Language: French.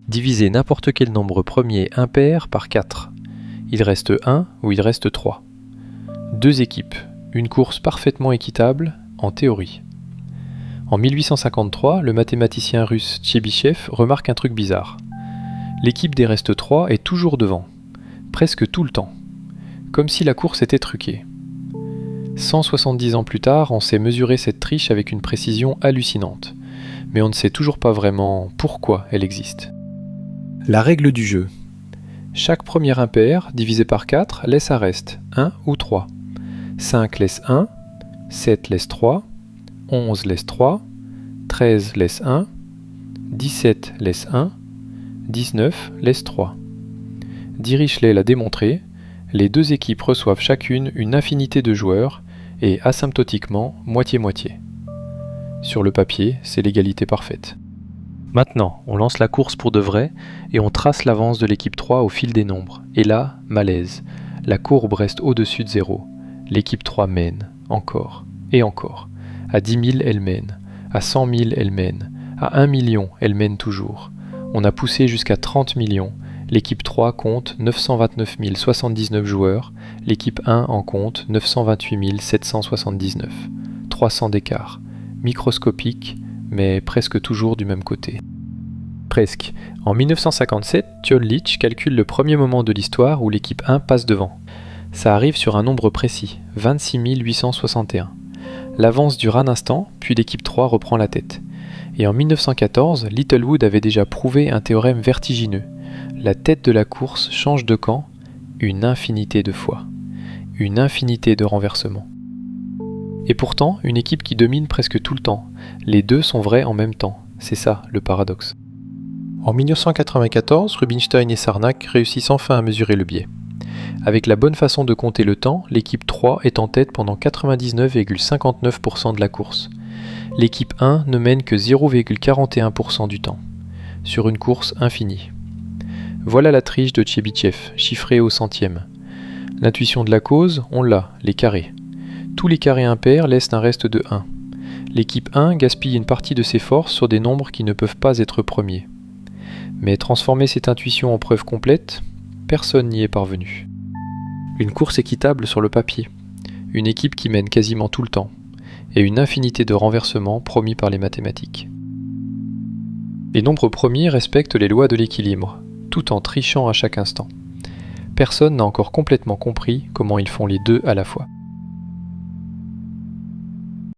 Divisez n'importe quel nombre premier impair par 4. Il reste 1 ou il reste 3. Deux équipes, une course parfaitement équitable, en théorie. En 1853, le mathématicien russe Tchebychev remarque un truc bizarre. L'équipe des restes 3 est toujours devant, presque tout le temps, comme si la course était truquée. 170 ans plus tard, on sait mesurer cette triche avec une précision hallucinante, mais on ne sait toujours pas vraiment pourquoi elle existe. La règle du jeu. Chaque premier impair divisé par 4 laisse un reste, 1 ou 3. 5 laisse 1, 7 laisse 3, 11 laisse 3, 13 laisse 1, 17 laisse 1, 19 laisse 3. Dirichlet l'a démontré, les deux équipes reçoivent chacune une infinité de joueurs et asymptotiquement moitié-moitié. Sur le papier, c'est l'égalité parfaite. Maintenant, on lance la course pour de vrai et on trace l'avance de l'équipe 3 au fil des nombres. Et là, malaise. La courbe reste au-dessus de 0. L'équipe 3 mène, encore, et encore. À 10 000, elle mène. À 100 000, elle mène. À 1 million, elle mène toujours. On a poussé jusqu'à 30 millions. L'équipe 3 compte 929 079 joueurs. L'équipe 1 en compte 928 779. 300 d'écart. Microscopique, mais presque toujours du même côté. Presque. En 1957, Tjollich calcule le premier moment de l'histoire où l'équipe 1 passe devant. Ça arrive sur un nombre précis, 26 861. L'avance dure un instant, puis l'équipe 3 reprend la tête. Et en 1914, Littlewood avait déjà prouvé un théorème vertigineux. La tête de la course change de camp une infinité de fois. Une infinité de renversements. Et pourtant, une équipe qui domine presque tout le temps. Les deux sont vrais en même temps. C'est ça, le paradoxe. En 1994, Rubinstein et Sarnak réussissent enfin à mesurer le biais. Avec la bonne façon de compter le temps, l'équipe 3 est en tête pendant 99,59% de la course. L'équipe 1 ne mène que 0,41% du temps, sur une course infinie. Voilà la triche de Tchebychev, chiffrée au centième. L'intuition de la cause, on l'a, les carrés. Tous les carrés impairs laissent un reste de 1. L'équipe 1 gaspille une partie de ses forces sur des nombres qui ne peuvent pas être premiers. Mais transformer cette intuition en preuve complète, personne n'y est parvenu. Une course équitable sur le papier, une équipe qui mène quasiment tout le temps, et une infinité de renversements promis par les mathématiques. Les nombres premiers respectent les lois de l'équilibre, tout en trichant à chaque instant. Personne n'a encore complètement compris comment ils font les deux à la fois.